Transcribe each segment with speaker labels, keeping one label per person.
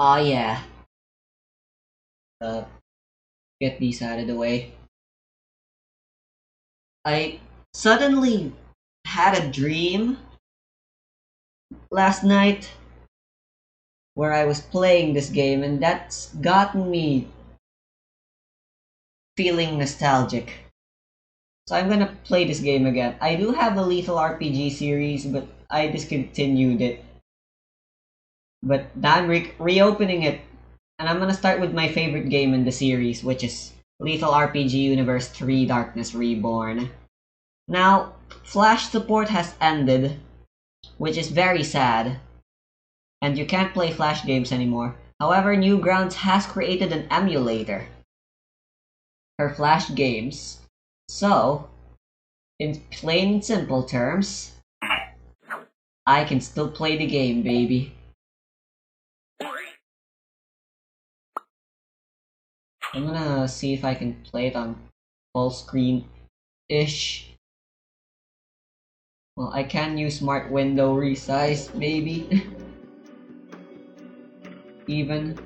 Speaker 1: Oh yeah. Uh, get these out of the way. I suddenly had a dream last night where I was playing this game, and that's gotten me feeling nostalgic. So I'm gonna play this game again. I do have a Lethal RPG series, but I discontinued it. But now I'm reopening it, and I'm gonna start with my favorite game in the series, which is Lethal RPG Universe 3 Darkness Reborn. Now, Flash support has ended, which is very sad, and you can't play Flash games anymore. However, Newgrounds has created an emulator for Flash games. So, in plain and simple terms, I can still play the game, baby. I'm gonna see if I can play it on full screen-ish. Well, I can use smart window resize, maybe. Even.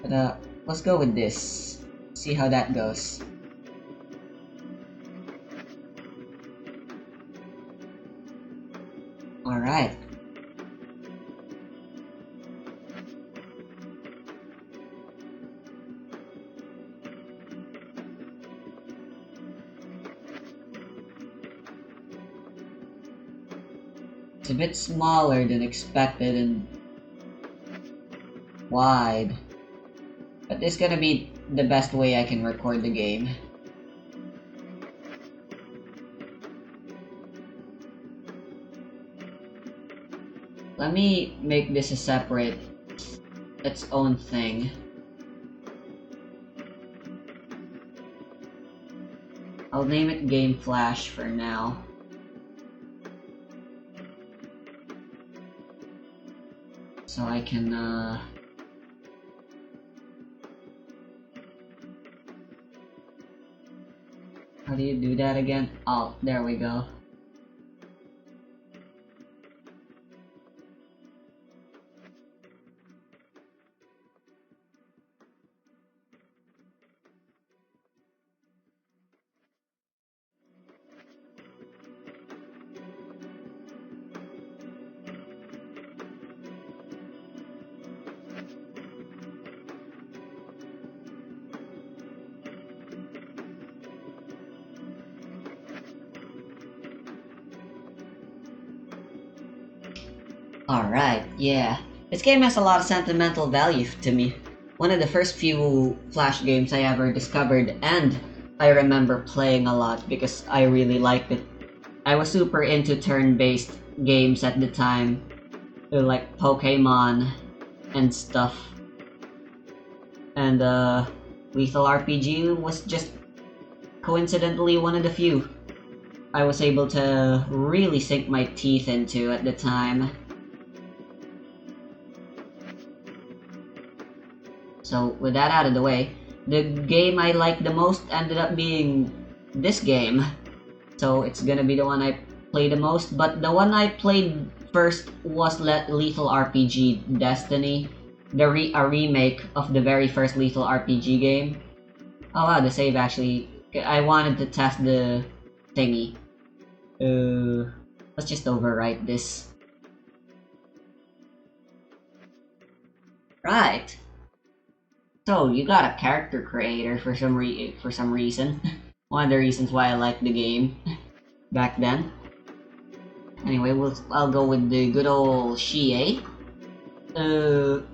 Speaker 1: But let's go with this. See how that goes. Alright. It's a bit smaller than expected and wide. But this is gonna be the best way I can record the game. Let me make this a separate, its own thing. I'll name it Game Flash for now. So I can, how do you do that again? Oh, there we go. Alright, yeah. This game has a lot of sentimental value to me. One of the first few Flash games I ever discovered, and I remember playing a lot because I really liked it. I was super into turn-based games at the time, like Pokemon and stuff. And Lethal RPG was just coincidentally one of the few I was able to really sink my teeth into at the time. So with that out of the way, the game I liked the most ended up being this game. So it's gonna be the one I play the most, but the one I played first was Lethal RPG Destiny, a remake of the very first Lethal RPG game. Oh wow, the save actually, I wanted to test the thingy. Let's just overwrite this. Right. So you got a character creator for some reason. One of the reasons why I liked the game back then. Anyway, I'll go with the good old Shie. The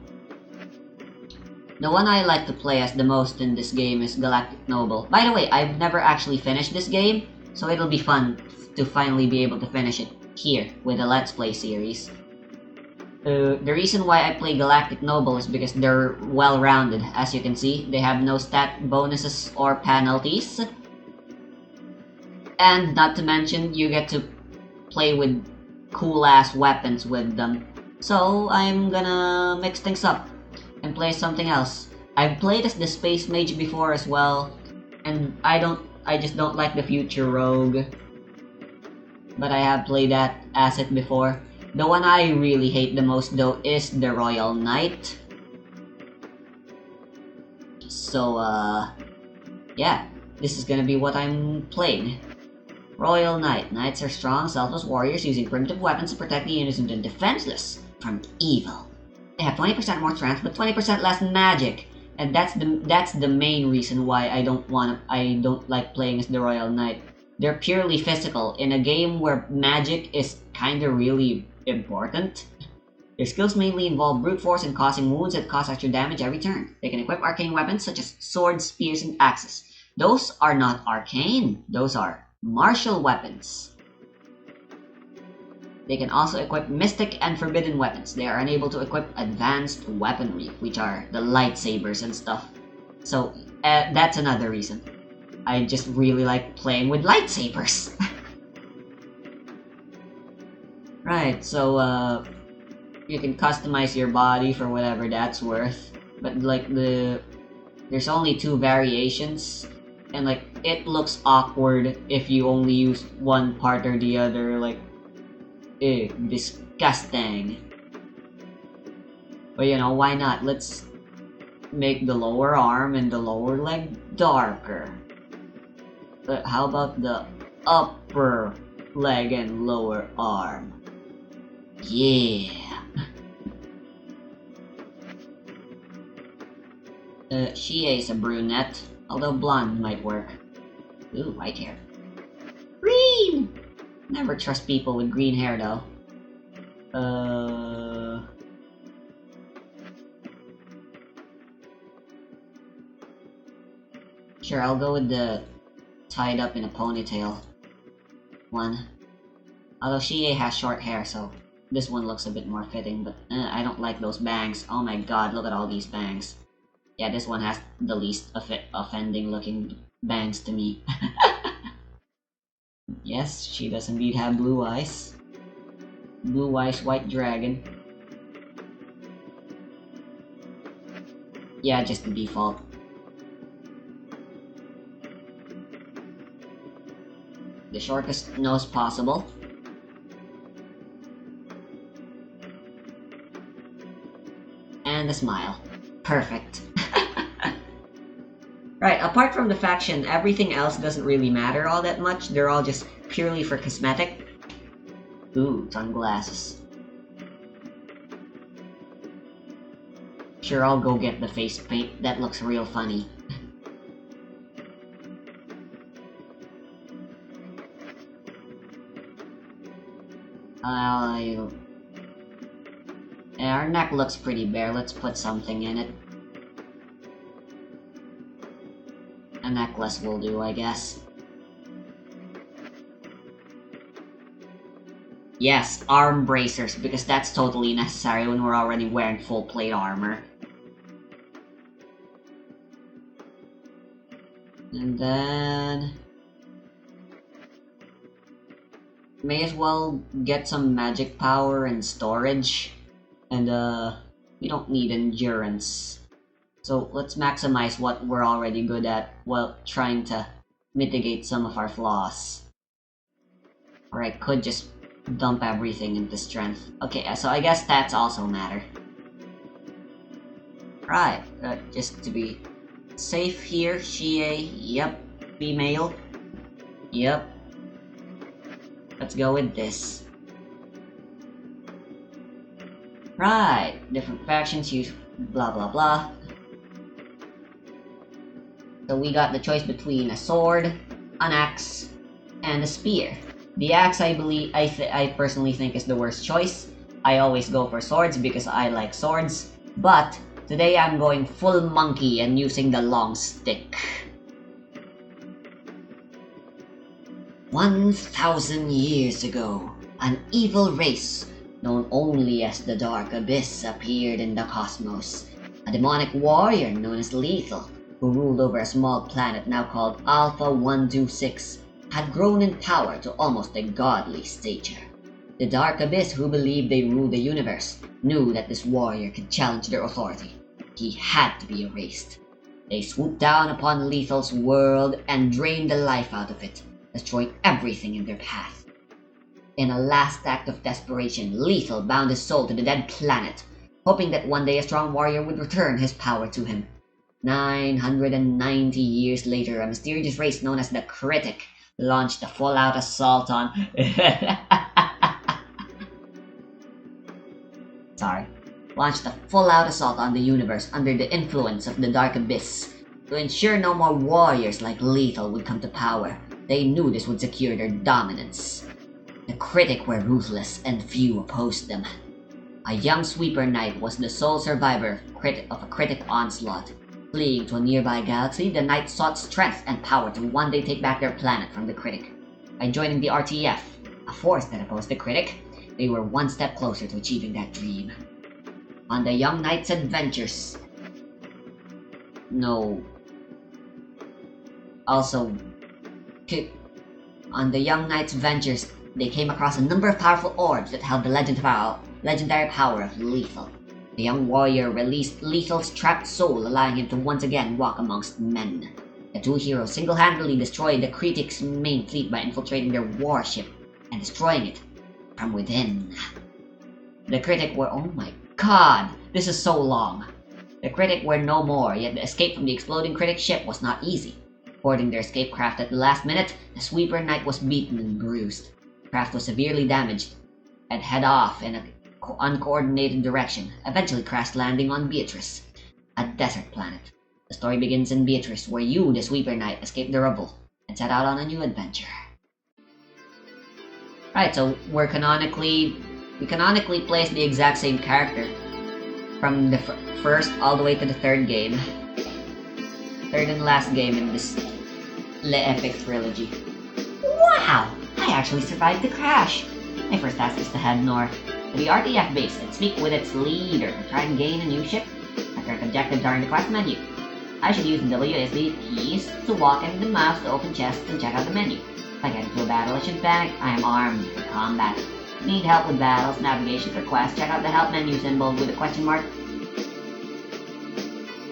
Speaker 1: one I like to play as the most in this game is Galactic Noble. By the way, I've never actually finished this game, so it'll be fun to finally be able to finish it here with a Let's Play series. The reason why I play Galactic Noble is because they're well-rounded. As you can see, they have no stat bonuses or penalties. And not to mention, you get to play with cool-ass weapons with them. So I'm gonna mix things up and play something else. I've played as the Space Mage before as well, and I just don't like the Future Rogue. But I have played that asset before. The one I really hate the most though is the Royal Knight. So, yeah, this is gonna be what I'm playing. Royal Knight. Knights are strong, selfless warriors using primitive weapons to protect the innocent and defenseless from evil. They have 20% more strength, but 20% less magic. And that's the main reason why I don't like playing as the Royal Knight. They're purely physical in a game where magic is kinda really important. Their skills mainly involve brute force and causing wounds that cause extra damage every turn. They can equip arcane weapons such as swords, spears, and axes. Those are not arcane, those are martial weapons. They can also equip mystic and forbidden weapons. They are unable to equip advanced weaponry, which are the lightsabers and stuff. So, that's another reason. I just really like playing with lightsabers. Right, so, you can customize your body for whatever that's worth. But, like, there's only 2 variations. And, like, it looks awkward if you only use one part or the other, like, ew, disgusting. But you know, why not? Let's make the lower arm and the lower leg darker. But how about the upper leg and lower arm? Yeah. She is a brunette, although blonde might work. Ooh, white hair. Green! Never trust people with green hair, though. Sure, I'll go with the tied up in a ponytail one. Although Shie has short hair, so this one looks a bit more fitting, but I don't like those bangs. Oh my god, look at all these bangs. Yeah, this one has the least offending looking bangs to me. Yes, she does indeed have blue eyes. Blue eyes, white dragon. Yeah, just the default. The shortest nose possible. And a smile. Perfect. Right, apart from the faction, everything else doesn't really matter all that much. They're all just purely for cosmetic. Ooh, sunglasses. Sure, I'll go get the face paint. That looks real funny. Yeah, our neck looks pretty bare. Let's put something in it. A necklace will do, I guess. Yes, arm bracers, because that's totally necessary when we're already wearing full plate armor. And then... may as well get some magic power and storage. And we don't need endurance. So let's maximize what we're already good at while trying to mitigate some of our flaws. Or I could just dump everything into strength. Okay, so I guess stats also matter. Right, just to be safe here, Shie, yep. Female, yep. Let's go with this. Right, different factions use blah blah blah. So we got the choice between a sword, an axe, and a spear. The axe, I personally think is the worst choice. I always go for swords because I like swords, but today I'm going full monkey and using the long stick. 1,000 years ago, an evil race known only as the Dark Abyss appeared in the cosmos. A demonic warrior known as Lethal, who ruled over a small planet now called Alpha 126, had grown in power to almost a godly stature. The Dark Abyss, who believed they ruled the universe, knew that this warrior could challenge their authority. He had to be erased. They swooped down upon Lethal's world and drained the life out of it, destroying everything in their path. In a last act of desperation, Lethal bound his soul to the dead planet, hoping that one day a strong warrior would return his power to him. 990 years later, a mysterious race known as the Critic launched a full-out assault on... Sorry. Launched a full-out assault on the universe under the influence of the Dark Abyss. To ensure no more warriors like Lethal would come to power, they knew this would secure their dominance. The Critic were ruthless, and few opposed them. A young sweeper knight was the sole survivor of a Critic onslaught. Fleeing to a nearby galaxy, the knight sought strength and power to one day take back their planet from the Critic. By joining the RTF, a force that opposed the Critic, they were one step closer to achieving that dream. On the young knight's adventures... No. Also... On the young knight's ventures, they came across a number of powerful orbs that held the legendary power of Lethal. The young warrior released Lethal's trapped soul, allowing him to once again walk amongst men. The two heroes single-handedly destroyed the Critic's main fleet by infiltrating their warship and destroying it from within. The Critic were... Oh my god! This is so long! The Critic were no more, yet the escape from the exploding Critic ship was not easy. Boarding their escape craft at the last minute, the Sweeper Knight was beaten and bruised. The craft was severely damaged and head off in an uncoordinated direction, eventually crash landing on Beatrice, a desert planet. The story begins in Beatrice, where you, the Sweeper Knight, escape the rubble and set out on a new adventure. Right, so we canonically place the exact same character from the first all the way to the third game. Third and last game in this Le Epic trilogy. Wow! I actually survived the crash! My first task is to head north to the RTF base and speak with its leader to try and gain a new ship. My current objectives are in the quest menu. I should use the WSD keys to walk and the mouse to open chests and check out the menu. If I get into a battle, I shouldn't panic. I am armed for combat. Need help with battles, navigation for quests, check out the help menu symbol with a question mark.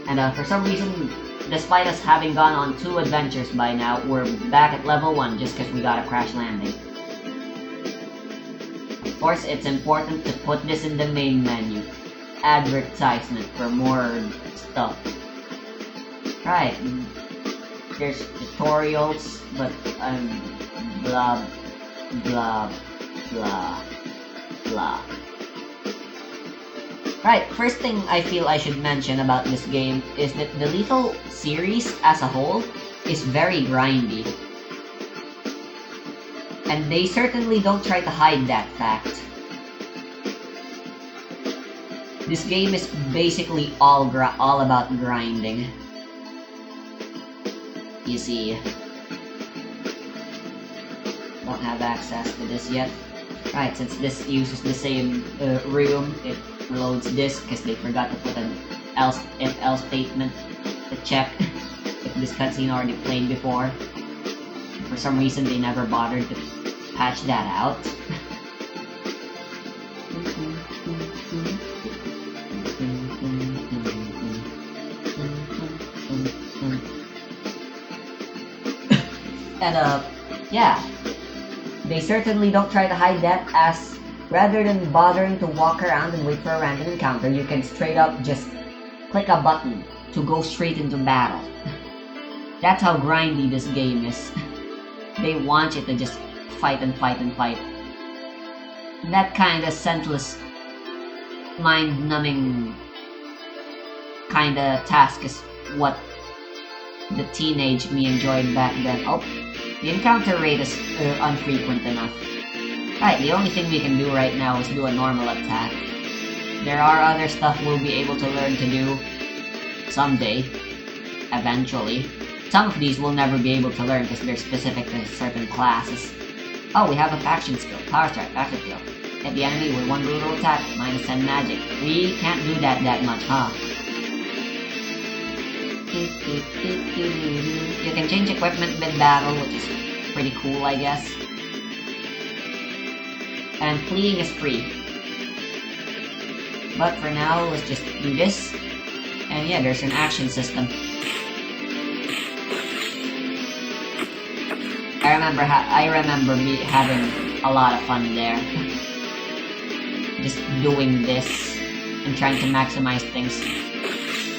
Speaker 1: And for some reason, despite us having gone on 2 adventures by now, we're back at level 1 just because we got a crash landing. Of course, it's important to put this in the main menu. Advertisement for more stuff. Right. There's tutorials, but blah, blah, blah, blah. Right, first thing I feel I should mention about this game is that the Lethal series as a whole is very grindy. And they certainly don't try to hide that fact. This game is basically all about grinding. You see, don't have access to this yet. Right, since this uses the same room, it loads this because they forgot to put an if-else statement to check if this cutscene already played before. For some reason, they never bothered to patch that out. And yeah, they certainly don't try to hide that, as rather than bothering to walk around and wait for a random encounter, you can straight up just click a button to go straight into battle. That's how grindy this game is. They want you to just fight and fight and fight. That kind of senseless, mind-numbing kind of task is what the teenage me enjoyed back then. Oh, the encounter rate is unfrequent enough. Right, the only thing we can do right now is do a normal attack. There are other stuff we'll be able to learn to do someday, eventually. Some of these we'll never be able to learn because they're specific to certain classes. Oh, we have a faction skill, Power Strike, faction skill. Hit the enemy with 1 brutal attack, minus 10 magic. We can't do that much, huh? You can change equipment mid-battle, which is pretty cool, I guess. And fleeing is free. But for now, let's just do this. And yeah, there's an action system. I remember me having a lot of fun there. Just doing this and trying to maximize things.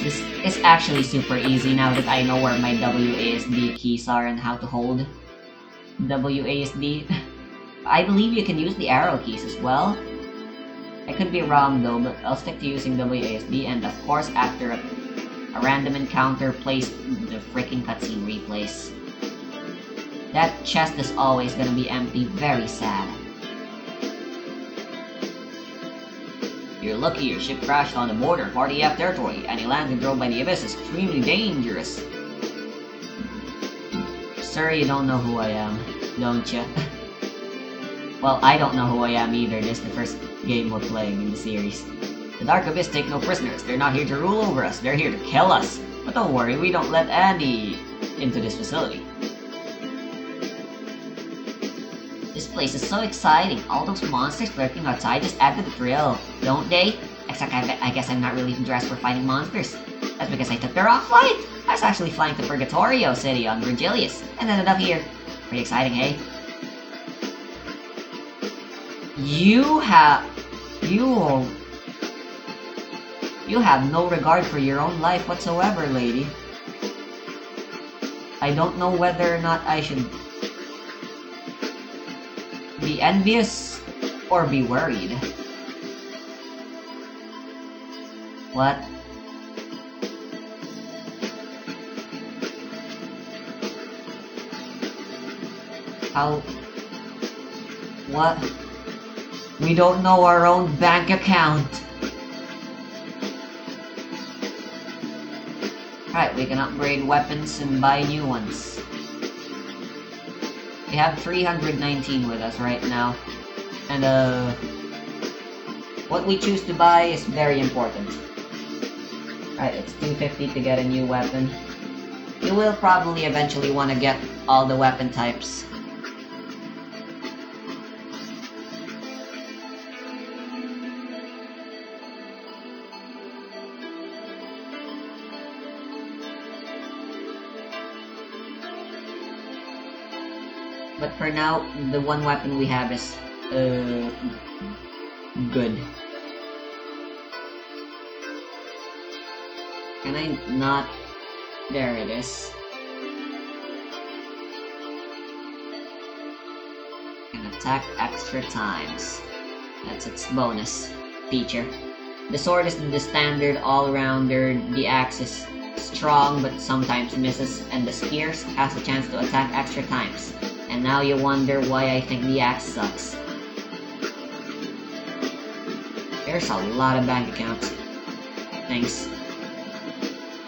Speaker 1: This is actually super easy now that I know where my WASD keys are and how to hold WASD. I believe you can use the arrow keys as well. I could be wrong though, but I'll stick to using WASD, and of course after a random encounter, place the freaking cutscene replays. That chest is always gonna be empty, very sad. You're lucky your ship crashed on the border of RDF territory. Any landing thrown by the abyss is extremely dangerous. Sir, you don't know who I am, don't ya? Well, I don't know who I am either. This is the first game we're playing in the series. The Dark Abyss take no prisoners. They're not here to rule over us. They're here to kill us. But don't worry, we don't let any into this facility. This place is so exciting. All those monsters lurking outside just add to the thrill, don't they? Except I guess I'm not really dressed for fighting monsters. That's because I took the wrong flight. I was actually flying to Purgatorio City on Virgilius, and ended up here. Pretty exciting, eh? You have no regard for your own life whatsoever, lady. I don't know whether or not I should be envious or be worried. What? How? What? We don't know our own bank account. Right, we can upgrade weapons and buy new ones. We have 319 with us right now. And what we choose to buy is very important. Right, it's 250 to get a new weapon. You will probably eventually want to get all the weapon types. But for now, the one weapon we have is, good. Can I not? There it is. Can attack extra times. That's its bonus feature. The sword is the standard all-rounder, the axe is strong but sometimes misses, and the spears has a chance to attack extra times. And now you wonder why I think the axe sucks. There's a lot of bank accounts. Thanks.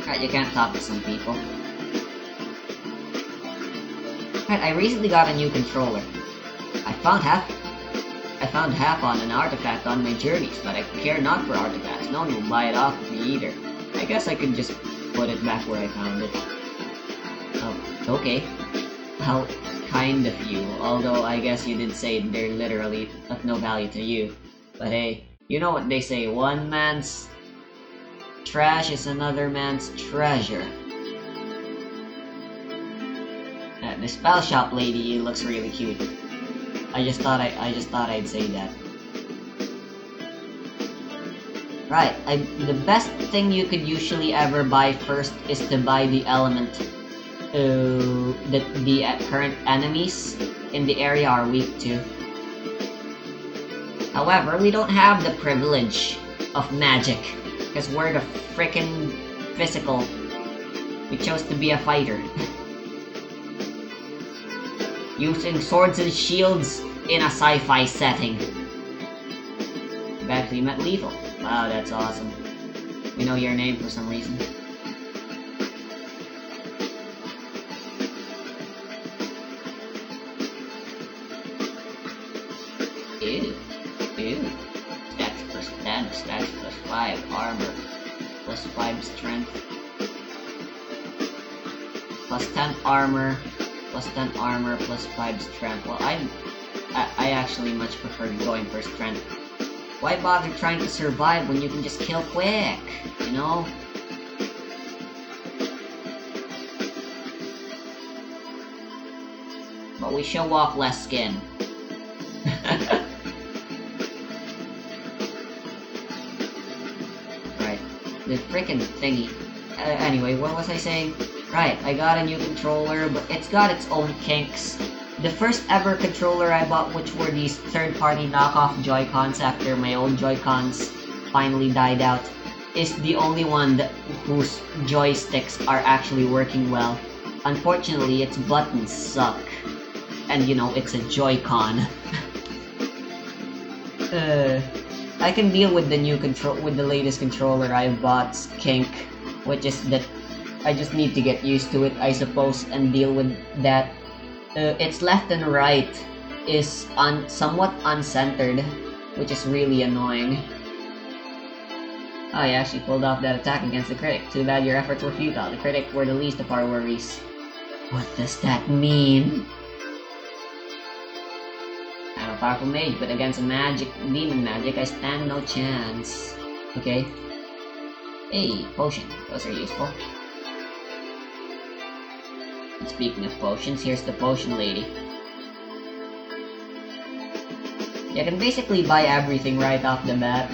Speaker 1: Right, you can't talk to some people. Right, I recently got a new controller. I found half on an artifact on my journeys, but I care not for artifacts. No one will buy it off of me either. I guess I could just put it back where I found it. Oh, okay. How kind of you, although I guess you did say they're literally of no value to you. But hey, you know what they say, one man's trash is another man's treasure. The spell shop lady looks really cute. I just thought I'd say that. Right, the best thing you could usually ever buy first is to buy the element that the current enemies in the area are weak to. However, we don't have the privilege of magic, because we're the frickin' physical. We chose to be a fighter. Using swords and shields in a sci-fi setting. You've actually met Lethal. Wow, that's awesome. We know your name for some reason. Ew. Stats plus 10, stats plus 5, armor, plus 5 strength, plus 10 armor, plus 10 armor, plus 5 strength. Well, I actually much prefer going for strength. Why bother trying to survive when you can just kill quick, you know? but we show off less skin. Right, the freaking thingy. Anyway, what was I saying? Right, I got a new controller, but it's got its own kinks. The first ever controller I bought, which were these third-party knockoff Joy-Cons after my old Joy-Cons finally died out, is the only one whose joysticks are actually working well. Unfortunately, its buttons suck. And you know, it's a Joy-Con. I can deal with the latest controller I bought's kink, which is that I just need to get used to it, I suppose, and deal with that. Its left and right is somewhat uncentered, which is really annoying. Oh, you actually pulled off that attack against the critic. Too bad your efforts were futile. The critic were the least of our worries. What does that mean? I'm a powerful mage, but against a demon magic, I stand no chance. Okay. Hey, potion. Those are useful. And speaking of potions, here's the potion lady. You can basically buy everything right off the bat.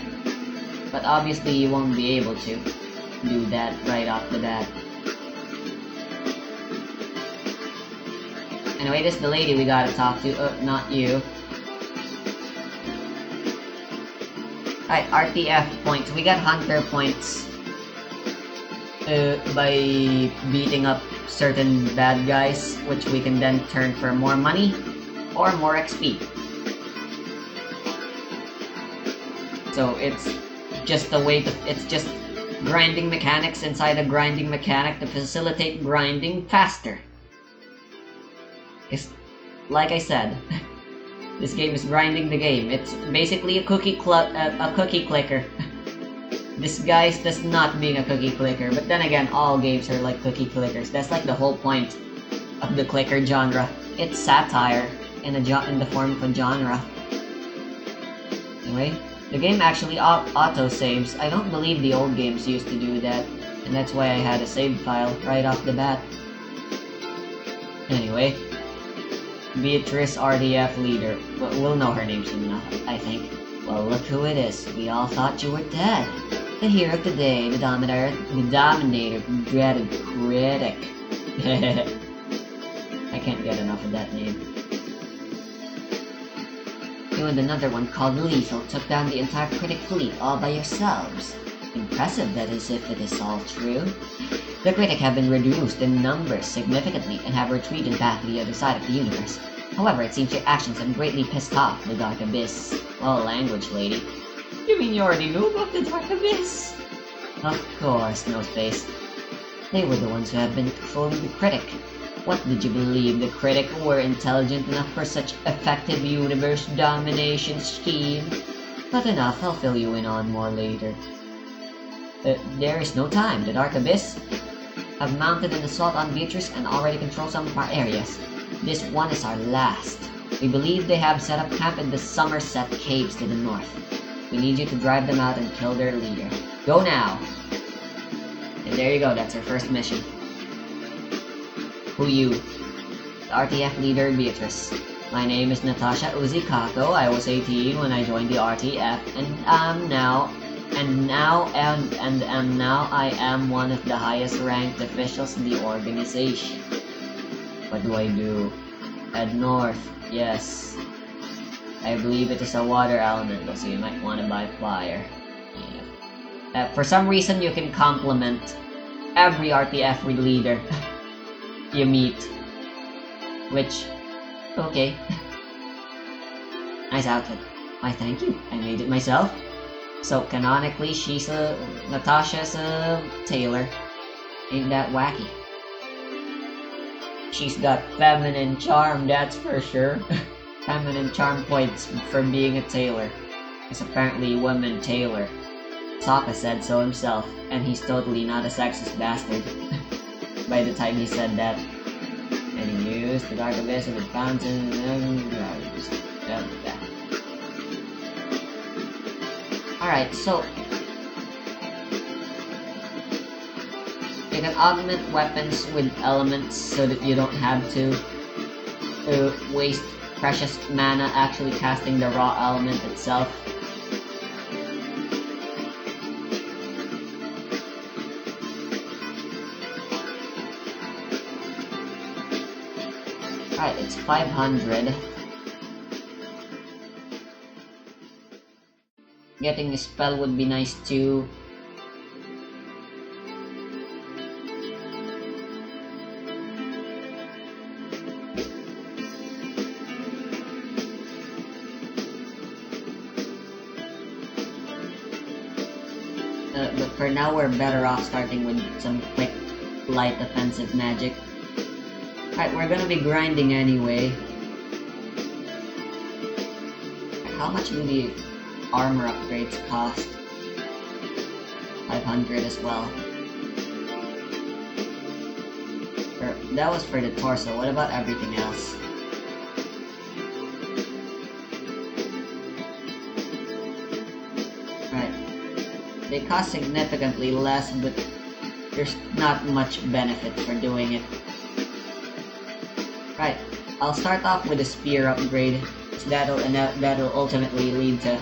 Speaker 1: But obviously you won't be able to do that right off the bat. Anyway, this is the lady we gotta talk to. Not you. Alright, RTF points. We got hunter points by beating up certain bad guys, which we can then turn for more money or more XP. So it's just a way to, it's just grinding mechanics inside a grinding mechanic to facilitate grinding faster. It's, like I said, this game is grinding the game. It's basically a cookie clicker. Disguised as not being a cookie clicker, but then again, all games are like cookie clickers. That's like the whole point of the clicker genre. It's satire in the form of a genre. Anyway, the game actually auto-saves. I don't believe the old games used to do that, and that's why I had a save file right off the bat. Anyway, Beatrice RDF leader. We'll know her name soon enough, I think. Well, look who it is. We all thought you were dead. The hero of the day, the dominator, the dreaded critic. I can't get enough of that name. You and another one called Lethal took down the entire critic fleet all by yourselves. Impressive, that is, if it is all true. The critic have been reduced in numbers significantly and have retreated back to the other side of the universe. However, it seems your actions have greatly pissed off the Dark Abyss. Oh, language, lady. You mean you already knew about the Dark Abyss? Of course, no space. They were the ones who have been controlling the critic. What did you believe, the critic were intelligent enough for such effective universe domination scheme? But enough, I'll fill you in on more later. There is no time. The Dark Abyss have mounted an assault on Beatrice and already control some of our areas. This one is our last. We believe they have set up camp in the Somerset Caves to the north. We need you to drive them out and kill their leader. Go now! And there you go, that's our first mission. Who you? The RTF leader, Beatrice. My name is Natasha Uzikako. I was 18 when I joined the RTF, and now I am one of the highest ranked officials in the organization. What do I do? Head north. Yes. I believe it is a water elemental, so you might want to buy fire. Yeah. For some reason, you can compliment every RTF leader you meet. Which, okay. Nice outfit. Why, thank you. I made it myself. So, canonically, Natasha's a tailor. Ain't that wacky? She's got feminine charm, that's for sure. Feminine charm points for being a tailor. Because apparently women tailor. Sokka said so himself, and he's totally not a sexist bastard. By the time he said that. Any news? The Dark Abyss of the fountain Alright, so you can augment weapons with elements so that you don't have to waste precious mana actually casting the raw element itself. Alright, it's 500. Getting a spell would be nice too. But for now, we're better off starting with some quick, light offensive magic. Alright, we're gonna be grinding anyway. How much do the armor upgrades cost? 500 as well. That was for the torso, what about everything else? They cost significantly less, but there's not much benefit for doing it. Right, I'll start off with a spear upgrade. That'll ultimately lead to...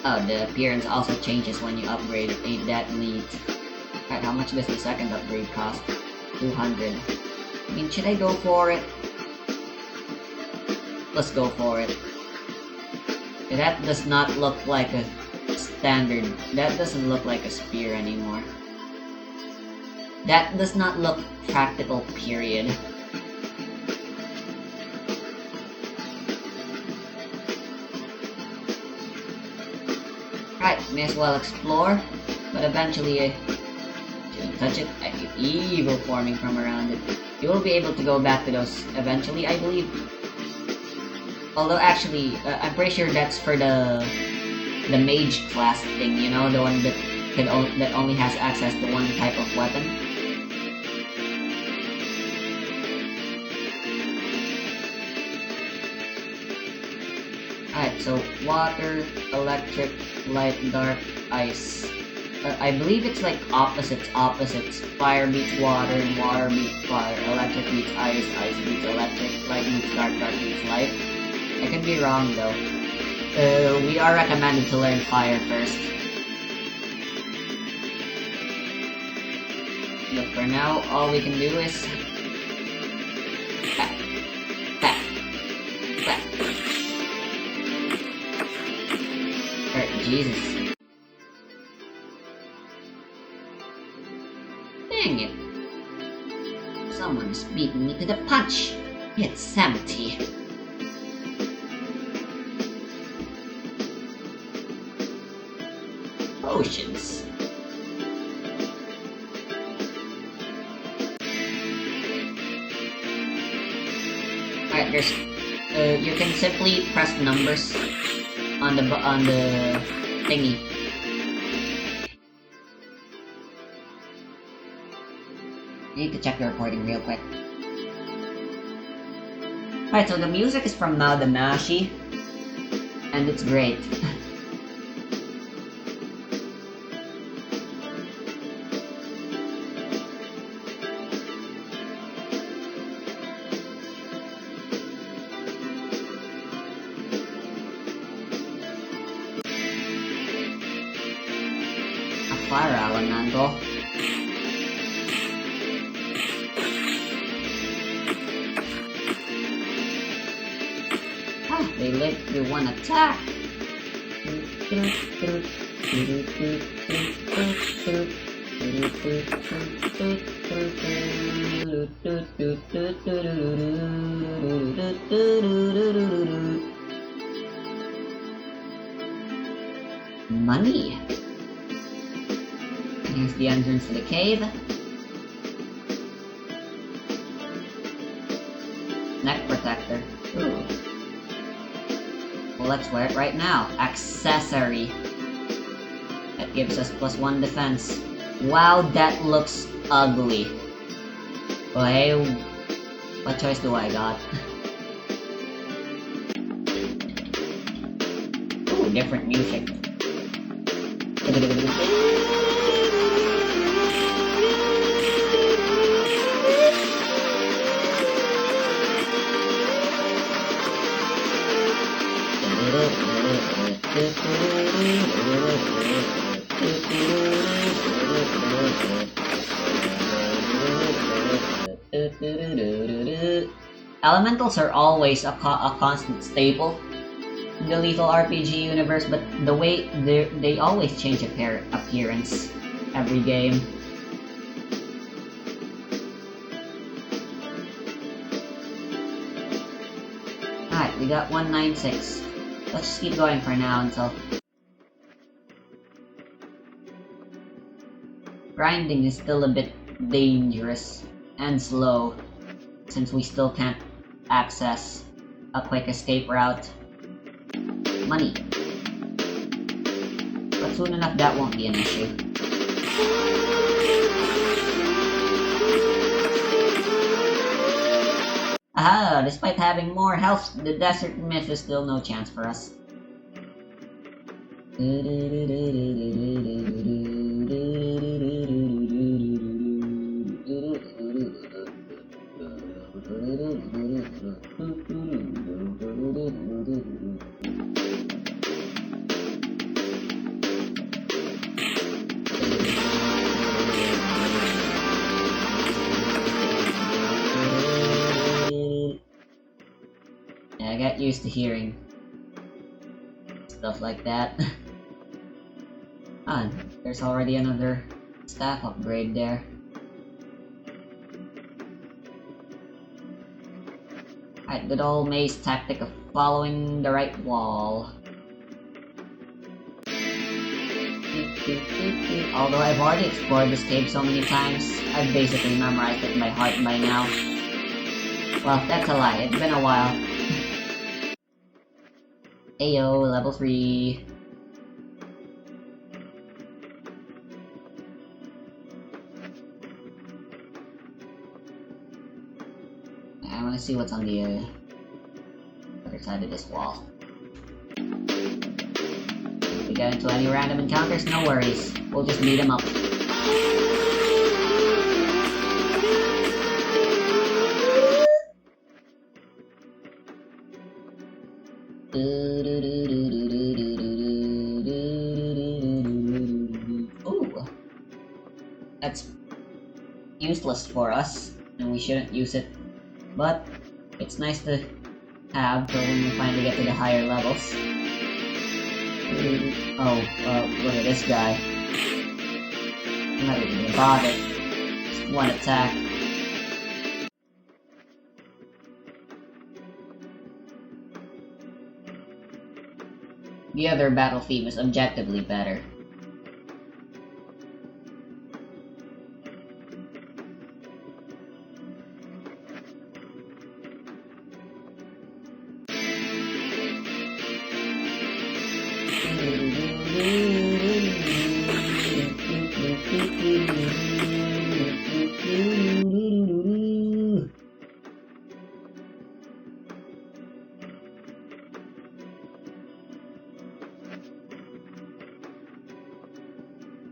Speaker 1: Oh, the appearance also changes when you upgrade. Ain't that neat. Right, how much does the second upgrade cost? 200. I mean, should I go for it? Let's go for it. That does not look like a standard. That doesn't look like a spear anymore. That does not look practical, period. Right, may as well explore, but eventually I shouldn't touch it. I feel evil forming from around it. You will be able to go back to those eventually, I believe. Although actually, I'm pretty sure that's for the mage class thing, you know, the one that only has access to one type of weapon. Alright, so water, electric, light, dark, ice. I believe it's like opposites. Fire beats water, and water beats fire. Electric beats ice, ice beats electric, light beats dark, dark beats light. I could be wrong though. We are recommended to learn fire first. But for now, all we can do is... Back. Alright, Jesus. Dang it. Someone's beating me to the punch. It's empty. Potions. Alright, there's you can simply press numbers on the thingy. I need to check the recording real quick. Alright, so the music is from Madamashi, and it's great. Fire elemental. Ah, they lived through one attack. Money. Here's the entrance to the cave. Neck protector. Ooh. Well, let's wear it right now. Accessory. That gives us +1 defense. Wow, that looks ugly. Well, hey, what choice do I got? Ooh, different music. Elementals are always a constant staple in the Lethal RPG universe, but the way they always change appearance every game. Alright, we got 196. Let's just keep going for now until... Grinding is still a bit dangerous and slow, since we still can't access a quick escape route. Money. But soon enough that won't be an issue. Aha! Despite having more health, the desert myth is still no chance for us. Yeah, I got used to hearing stuff like that. Ah, there's already another staff upgrade there. Alright, good old maze tactic of following the right wall. Although I've already explored this cave so many times, I've basically memorized it by heart by now. Well, that's a lie, it's been a while. Ayo, level 3. I wanna see what's on the other side of this wall. If we get into any random encounters, no worries. We'll just beat them up. Ooh. That's useless for us, and we shouldn't use it. But it's nice to have for when we finally get to the higher levels. Oh, look at this guy. I'm not even gonna bother. Just one attack. The other battle theme is objectively better.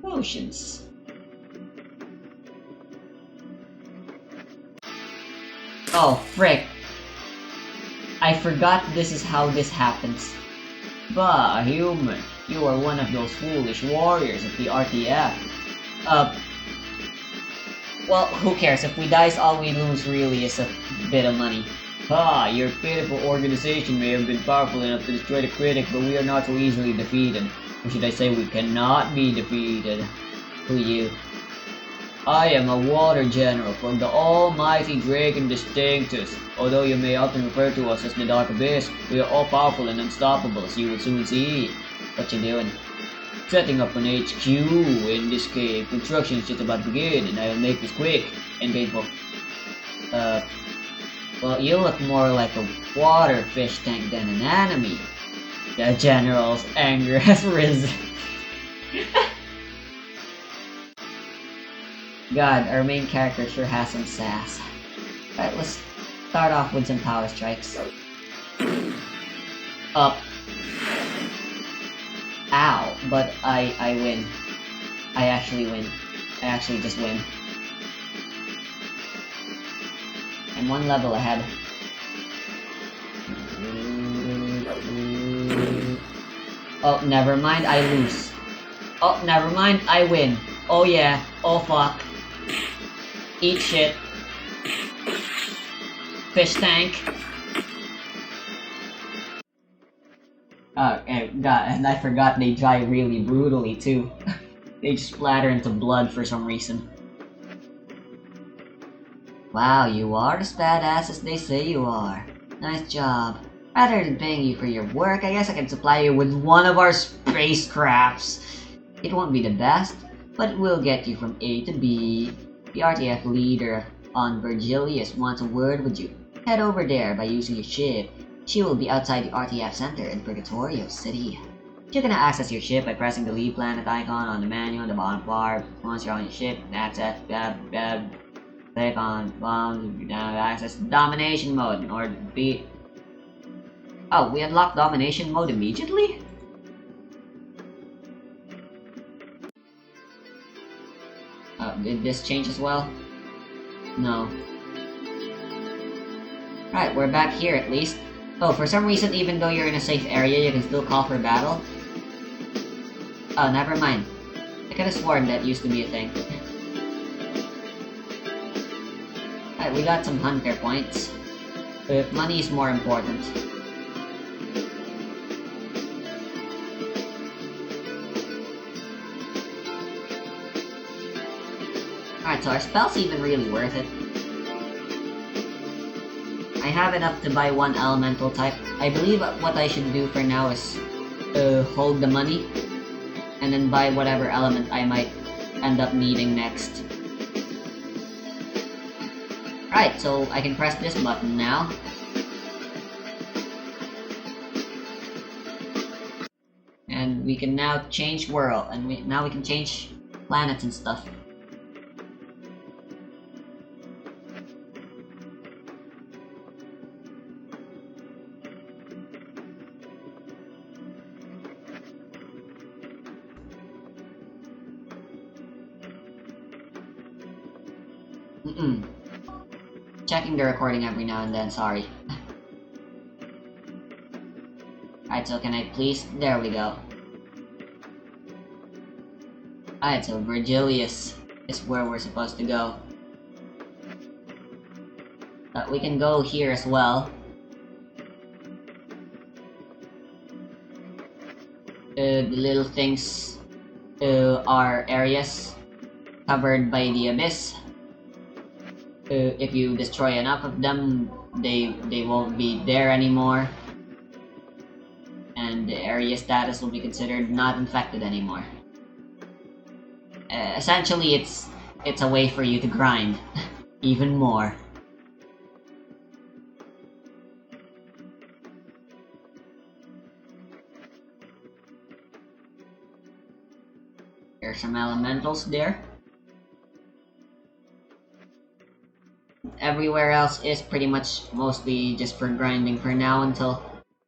Speaker 1: Potions. Oh, frick. I forgot this is how this happens. Bah, human. You are one of those foolish warriors of the RTF. Well, who cares? If we dice, all we lose really is a bit of money. Ah, your pitiful organization may have been powerful enough to destroy the critic, but we are not so easily defeated. Or should I say we cannot be defeated? Who you? I am a water general from the almighty Dragon Distinctus. Although you may often refer to us as the Dark Abyss, we are all powerful and unstoppable, as you will soon see. What you doing? Setting up an HQ in this cave. Construction is just about to begin, and I will make this quick and painful. Well, you look more like a water fish tank than an enemy. The general's anger has risen. God, our main character sure has some sass. Alright, let's start off with some power strikes. Up. Ow, but I win. I actually win. I actually just win. I'm one level ahead. Oh, never mind, I lose. Oh, never mind, I win. Oh yeah, oh fuck. Eat shit. Fish tank. And I forgot they die really brutally too. They just splatter into blood for some reason. Wow, you are as badass as they say you are. Nice job. Rather than paying you for your work, I guess I can supply you with one of our spacecrafts. It won't be the best, but it will get you from A to B. The RTF leader on Virgilius wants a word with you. Head over there by using your ship. She will be outside the RTF center in Purgatorio City. You can access your ship by pressing the lead planet icon on the menu on the bottom bar. Once you're on your ship, access click on access domination mode or be. Oh, we unlocked domination mode immediately? Did this change as well? No. Right, we're back here at least. Oh, for some reason, even though you're in a safe area, you can still call for battle? Oh, never mind. I could have sworn that used to be a thing. Alright, we got some hunter points. But money is more important. Alright, so our spell's even really worth it. I have enough to buy one elemental type. I believe what I should do for now is hold the money and then buy whatever element I might end up needing next. Right, so I can press this button now. And we can now change world, and now we can change planets and stuff. Checking the recording every now and then, sorry. Alright, so can I please? There we go. Alright, so Virgilius is where we're supposed to go. But we can go here as well. The little things are areas covered by the abyss. If you destroy enough of them, they won't be there anymore. And the area status will be considered not infected anymore. Essentially, it's a way for you to grind even more. There's some elementals there. Everywhere else is pretty much mostly just for grinding for now until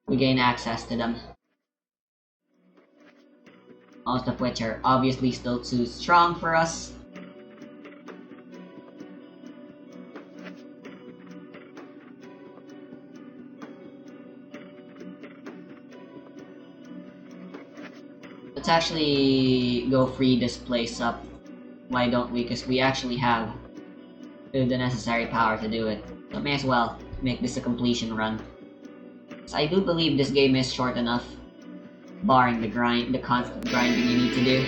Speaker 1: we gain access to them. Most of which are obviously still too strong for us. Let's actually go free this place up. Why don't we? Because we actually have the necessary power to do it. So may as well make this a completion run. So I do believe this game is short enough, barring the constant grinding you need to do.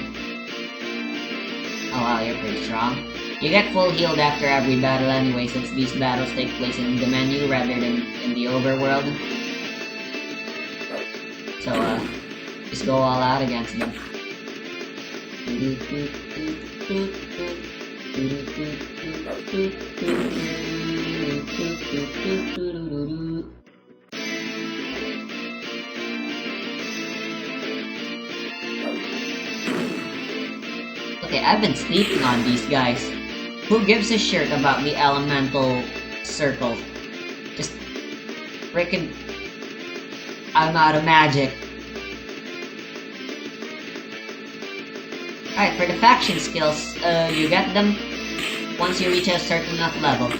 Speaker 1: Oh wow, you're pretty strong. You get full healed after every battle anyway, since these battles take place in the menu rather than in the overworld. So just go all out against them. Okay, I've been sleeping on these guys. Who gives a shit about the elemental circle? Just freaking, I'm out of magic. Alright, for the faction skills, you get them once you reach a certain enough level.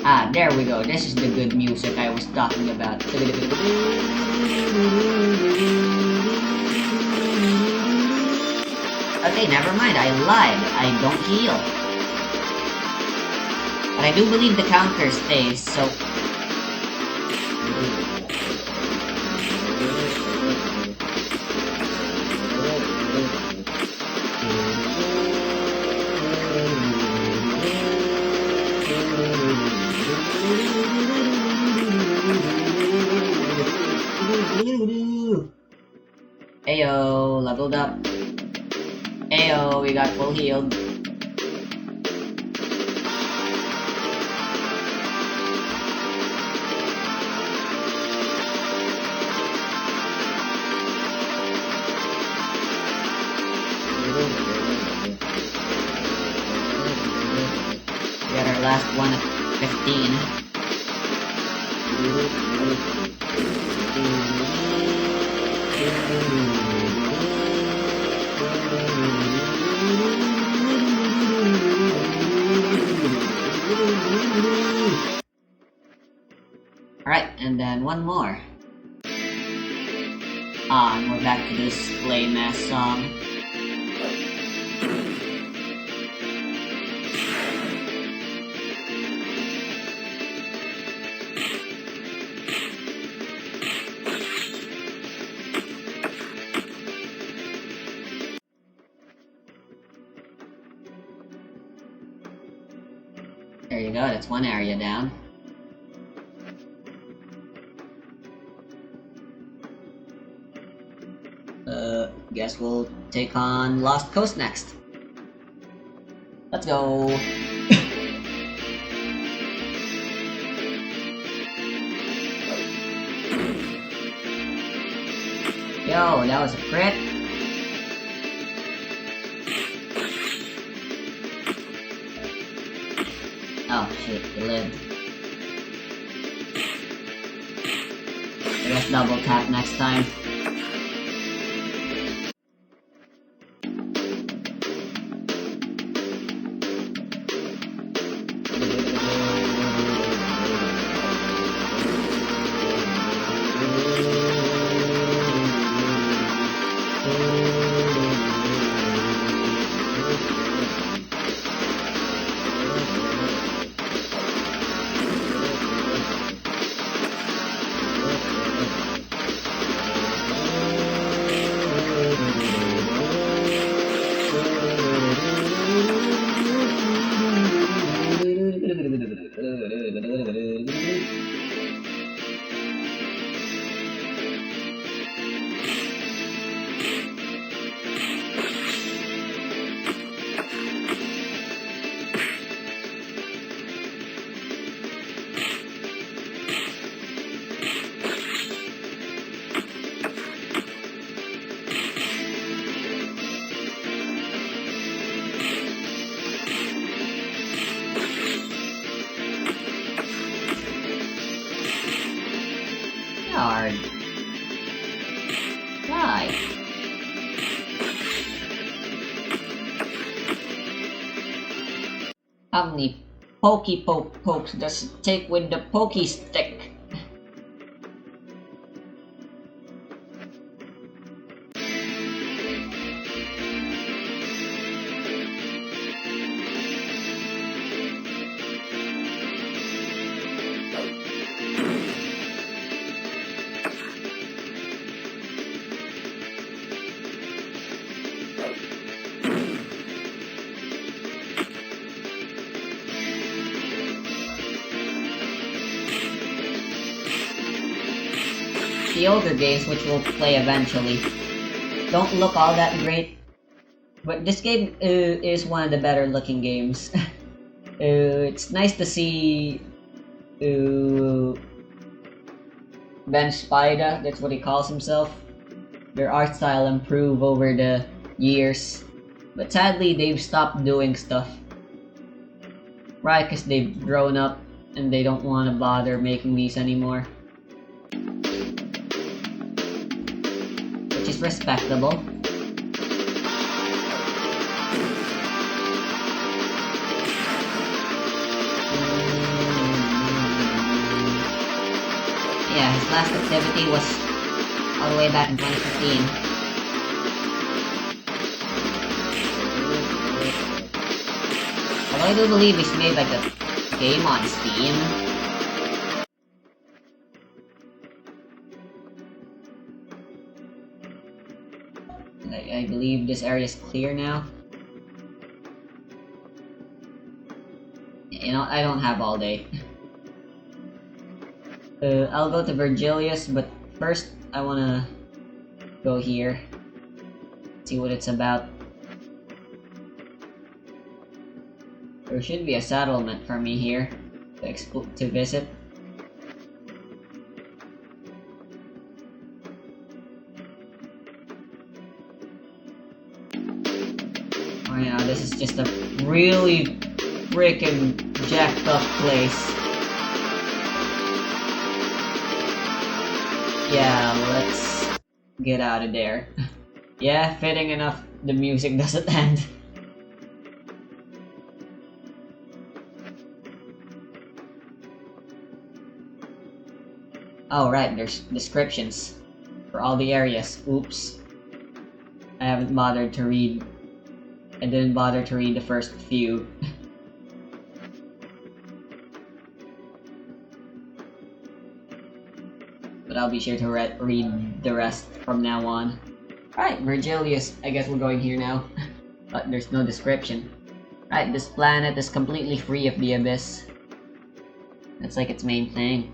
Speaker 1: Ah, there we go. This is the good music I was talking about. Okay, never mind. I lied. I don't heal. But I do believe the counter stays, so... Ayo, leveled up. Ayo, we got full healed. We got our last one at 15. Alright, and then one more. And we're back to this Flame Ass song. There you go, that's one area down. Guess we'll take on Lost Coast next. Let's go! Yo, that was a crit! Oh shit, he lived. I guess double tap next time. Hard. Why? How many pokes does it take with the pokey stick? The older games, which we'll play eventually, don't look all that great, but this game is one of the better looking games. It's nice to see Ben Spida, that's what he calls himself, their art style improve over the years, but sadly they've stopped doing stuff. Right, because they've grown up and they don't want to bother making these anymore. Which is respectable. Yeah, his last activity was all the way back in 2015. I do believe he's made like a game on Steam. I believe this area is clear now. You know, I don't have all day. I'll go to Virgilius, but first I wanna go here. See what it's about. There should be a settlement for me here to visit. Oh yeah, this is just a really freaking jacked up place. Yeah, let's get out of there. Yeah, fitting enough, the music doesn't end. Oh right, there's descriptions for all the areas. Oops. I haven't bothered to read. I didn't bother to read the first few. But I'll be sure to read the rest from now on. Right, Virgilius. I guess we're going here now. But there's no description. Right, this planet is completely free of the abyss. That's like its main thing.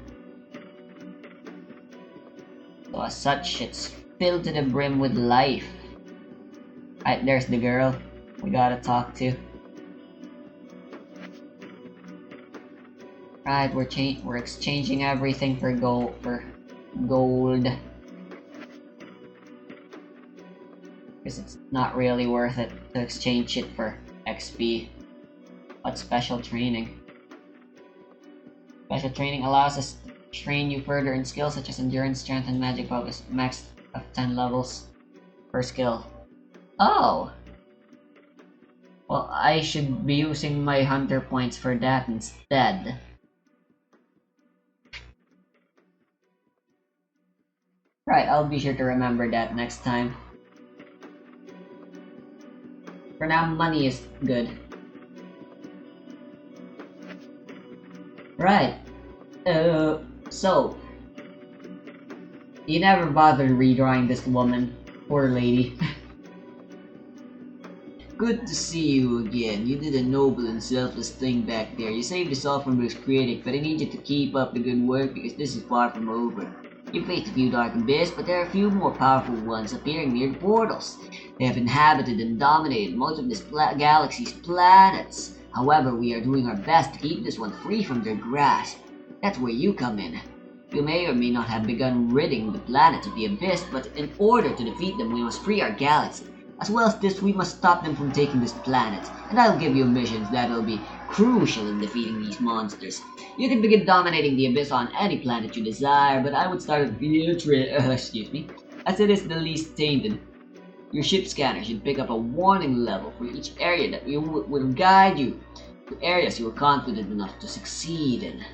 Speaker 1: So as such, it's filled to the brim with life. Right, there's the girl we gotta talk to. Right, we're exchanging everything for gold. Because it's not really worth it to exchange it for XP. But special training. Special training allows us to train you further in skills such as endurance, strength, and magic focus. Max of 10 levels per skill. Oh! Well, I should be using my hunter points for that instead. Right, I'll be sure to remember that next time. For now, money is good. Right. So... You never bothered redrawing this woman. Poor lady. Good to see you again. You did a noble and selfless thing back there. You saved us all from those critics, but I need you to keep up the good work because this is far from over. You faced a few dark abyss, but there are a few more powerful ones appearing near the portals. They have inhabited and dominated most of this galaxy's planets. However, we are doing our best to keep this one free from their grasp. That's where you come in. You may or may not have begun ridding the planets of the abyss, but in order to defeat them, we must free our galaxy. As well as this, we must stop them from taking this planet, and I'll give you missions that'll be crucial in defeating these monsters. You can begin dominating the abyss on any planet you desire, but I would start with excuse me, as it is the least tainted. Your ship scanner should pick up a warning level for each area that will guide you to areas you are confident enough to succeed in.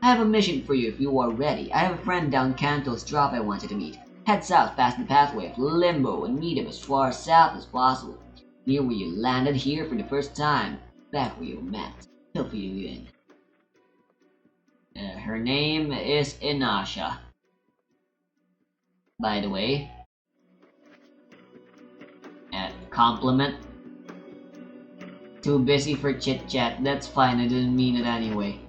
Speaker 1: I have a mission for you if you are ready. I have a friend down Kanto's drop I want you to meet. Head south past the pathway of Limbo and meet him as far south as possible. Near where you landed here for the first time. Back where you met. He'll fill you in. Her name is Inasha. By the way. Compliment. Too busy for chit chat. That's fine, I didn't mean it anyway.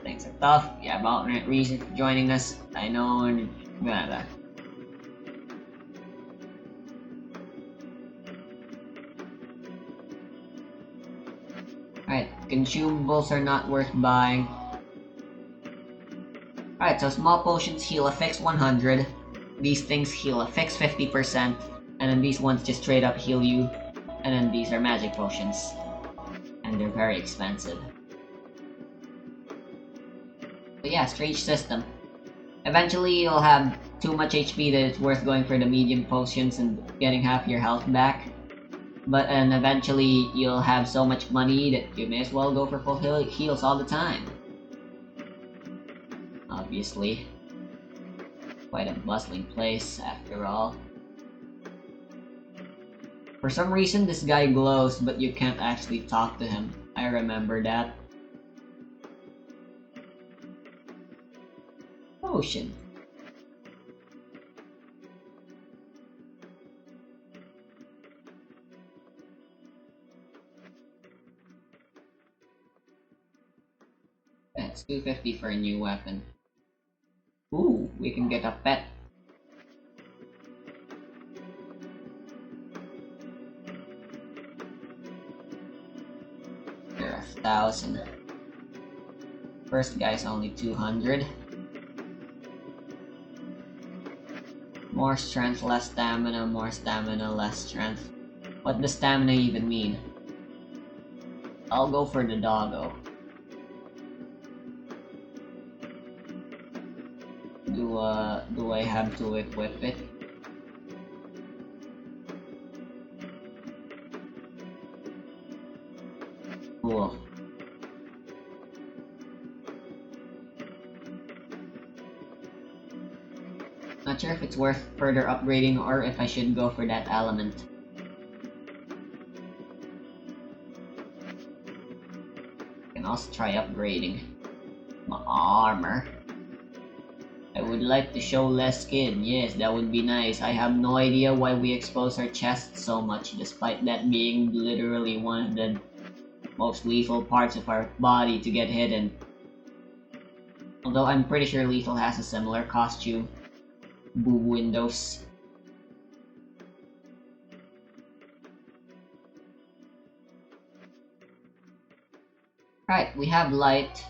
Speaker 1: Things are tough. You have alternate reason for joining us. I know, and blah blah. Alright, consumables are not worth buying. Alright, so small potions heal a fixed 100. These things heal a fixed 50%. And then these ones just straight up heal you. And then these are magic potions. And they're very expensive. But yeah, strange system. Eventually you'll have too much HP that it's worth going for the medium potions and getting half your health back. And eventually you'll have so much money that you may as well go for full heals all the time. Obviously. Quite a bustling place, after all. For some reason, this guy glows, but you can't actually talk to him. I remember that. Potion. That's 250 for a new weapon. Ooh, we can get a pet. They're 1,000. First guy's only 200. More strength, less stamina, more stamina, less strength. What does stamina even mean? I'll go for the doggo. Do I have to equip it? Cool. Not sure if it's worth further upgrading or if I should go for that element. Can also try upgrading my armor. I would like to show less skin. Yes, that would be nice. I have no idea why we expose our chests so much, despite that being literally one of the most lethal parts of our body to get hidden. Although I'm pretty sure Lethal has a similar costume. Boob windows. Right, we have light.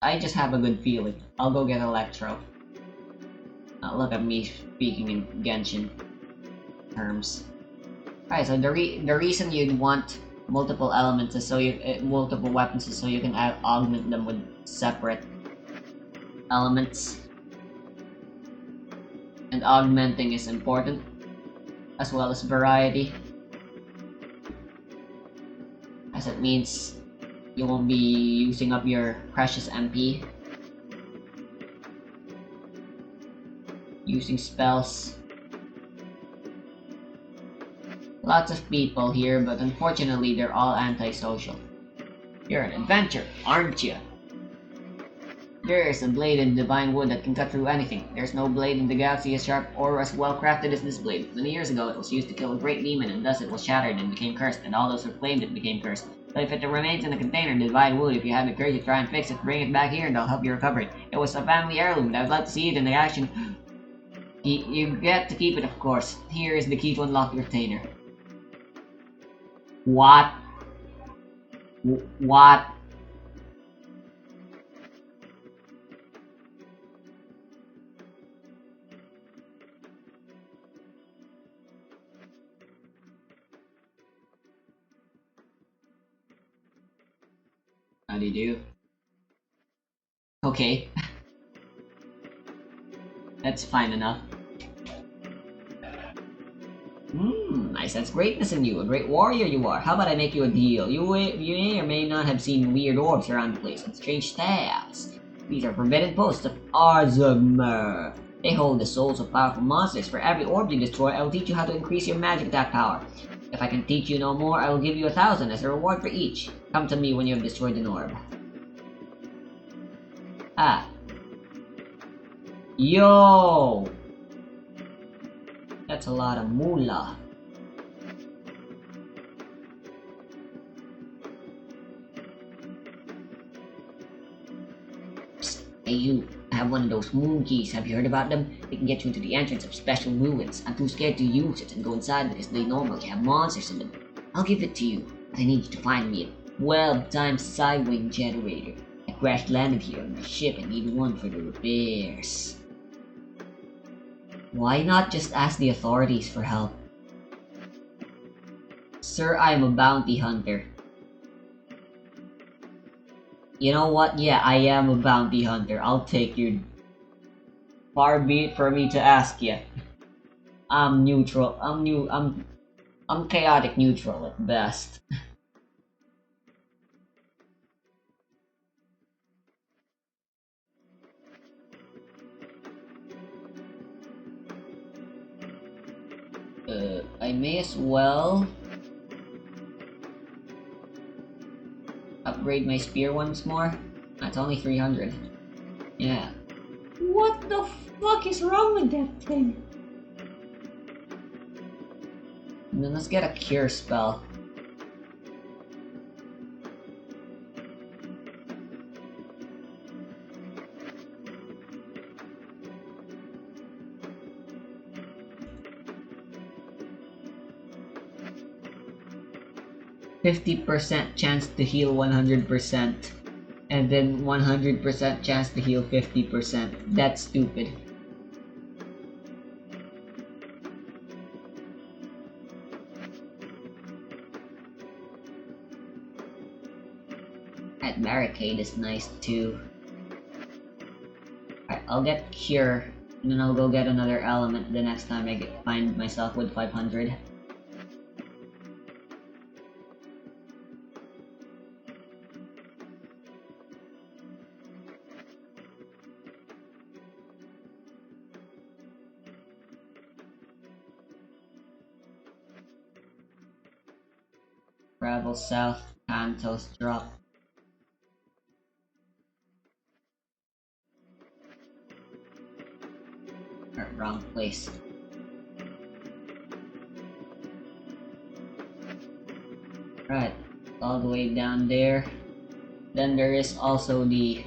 Speaker 1: I just have a good feeling. I'll go get Electro. Look at me speaking in Genshin terms. Alright, so the reason you'd want multiple elements is so you multiple weapons is so you can augment them with separate elements. And augmenting is important, as well as variety, as it means you won't be using up your precious MP using spells. Lots of people here, but unfortunately they're all antisocial. You're an adventurer, aren't you? There's a blade in divine wood that can cut through anything. There's no blade in the galaxy as sharp or as well crafted as this blade. Many years ago it was used to kill a great demon, and thus it was shattered and became cursed, and all those who claimed it became cursed. But if it remains in the container, the divine wood, if you have the courage to try and fix it, bring it back here and I'll help you recover it. It was a family heirloom, and I would like to see it in action. You get to keep it, of course. Here is the key to unlock your retainer. What? What? How do you do? Okay. That's fine enough. I sense greatness in you. A great warrior you are. How about I make you a deal? You may or may not have seen weird orbs around the place and strange staffs. These are forbidden posts of Arzamer. They hold the souls of powerful monsters. For every orb you destroy, I will teach you how to increase your magic attack power. If I can teach you no more, I will give you 1,000 as a reward for each. Come to me when you have destroyed an orb. Ah. Yo! That's a lot of moolah. Psst, hey you, I have one of those moon keys. Have you heard about them? They can get you into the entrance of special ruins. I'm too scared to use it and go inside because they normally have monsters in them. I'll give it to you, but I need you to find me a 12-time Sidewing generator. I crash landed here on my ship and need one for the repairs. Why not just ask the authorities for help? Sir, I am a bounty hunter. You know what? Yeah, I am a bounty hunter. I'll take your... Far be it for me to ask you. I'm neutral. I'm chaotic neutral at best. I may as well upgrade my spear once more. That's only 300. Yeah. What the fuck is wrong with that thing? And then let's get a cure spell. %50 chance to heal 100%, and then 100% chance to heal 50%. That's stupid. That barricade is nice too. Alright, I'll get cure, and then I'll go get another element the next time I find myself with 500. Travel south, Cantos drop. Wrong place. Right, all the way down there. Then there is also the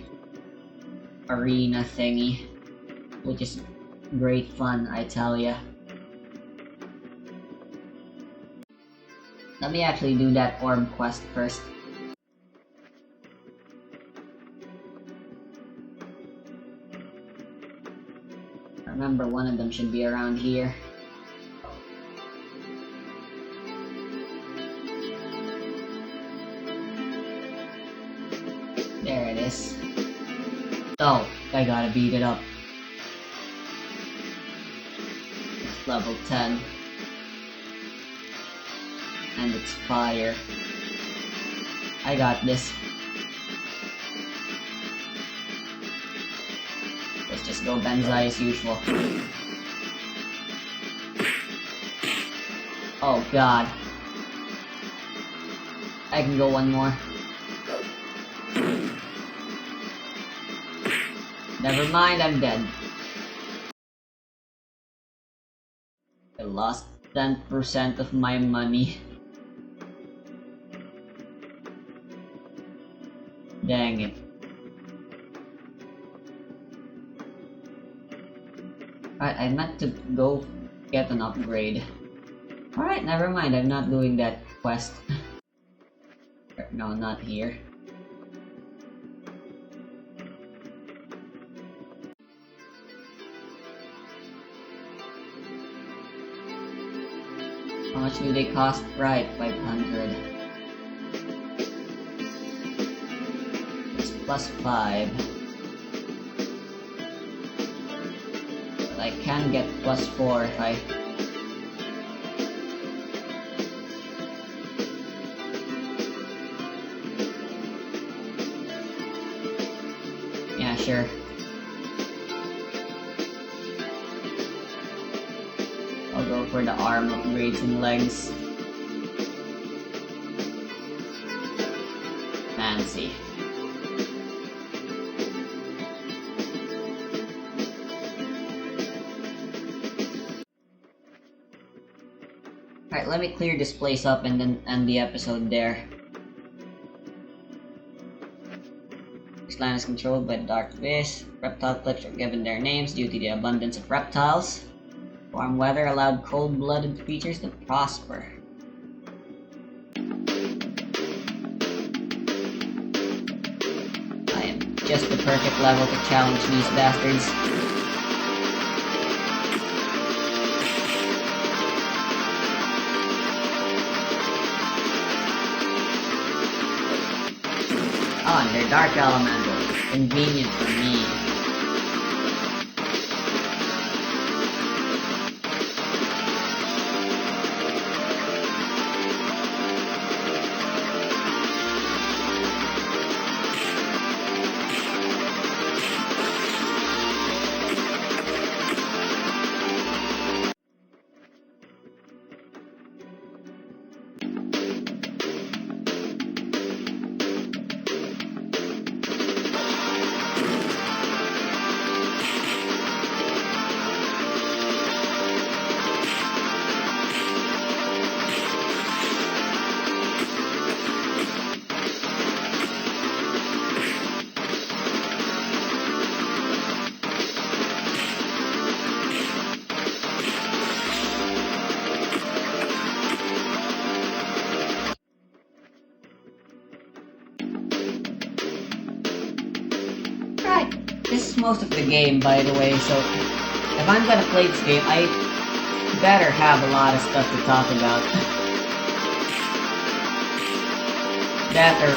Speaker 1: arena thingy, which is great fun, I tell ya. Let me actually do that orb quest first. Remember, one of them should be around here. There it is. Oh, I gotta beat it up. It's level 10. And it's fire. I got this. Let's just go Banzai as usual. Oh god. I can go one more. Never mind, I'm dead. I lost 10% of my money. Dang it. Alright, I meant to go get an upgrade. Alright, never mind, I'm not doing that quest. No, not here. How much do they cost? Right, 500. It's +5. But I can get +4 if I... Yeah, sure. I'll go for the arm upgrades and legs. Fancy. Alright, let me clear this place up and then end the episode there. This land is controlled by the Dark Abyss. Reptile cliffs are given their names due to the abundance of reptiles. Warm weather allowed cold-blooded creatures to prosper. I am just the perfect level to challenge these bastards. Oh, and they're dark elemental. Convenient for me. most of the game, by the way, so if I'm gonna play this game, I better have a lot of stuff to talk about. That or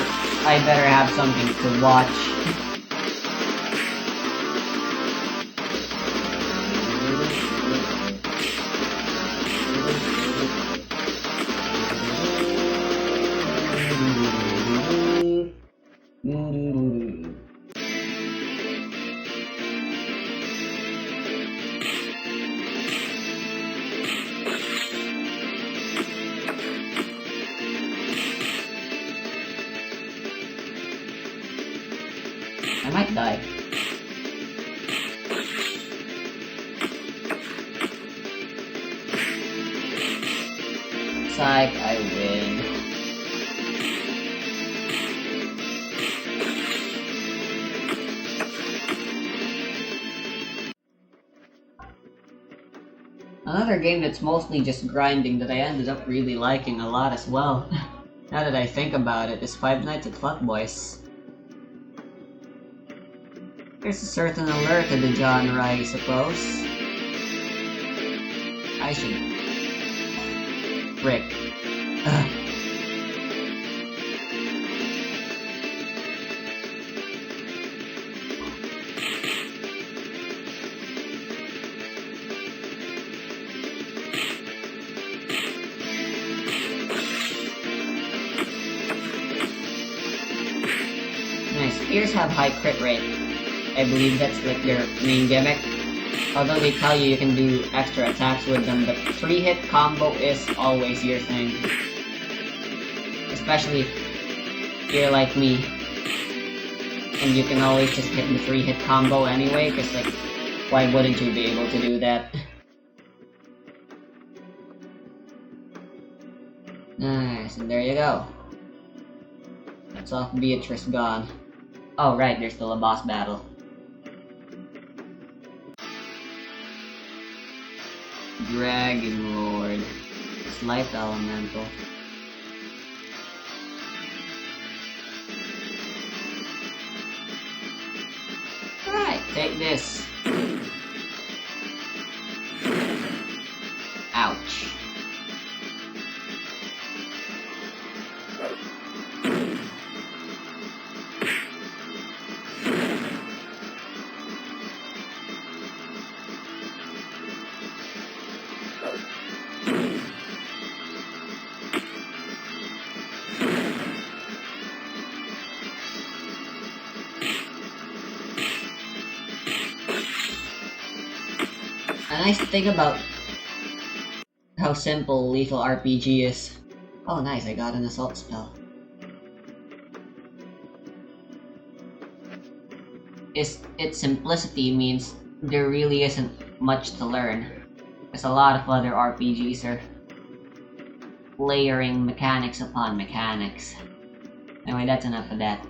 Speaker 1: I better have something to watch. I might die. Psych, I win. Another game that's mostly just grinding that I ended up really liking a lot as well, now that I think about it, is Five Nights at Flatboys. There's a certain allure to the genre, I suppose. I should... Frick. Ugh. Nice. Spears have high crit rate. I believe that's like their main gimmick. Although they tell you can do extra attacks with them, but 3-hit combo is always your thing. Especially if you're like me. And you can always just hit the 3-hit combo anyway, because like, why wouldn't you be able to do that? Nice, and there you go. That's off Beatrice gone. Oh right, there's still a boss battle. Dragon Lord. Slight Elemental. Alright, take this. Ouch. A nice thing about how simple Lethal RPG is. Oh nice, I got an assault spell. Its simplicity means there really isn't much to learn. Because a lot of other RPGs are layering mechanics upon mechanics. Anyway, that's enough of that.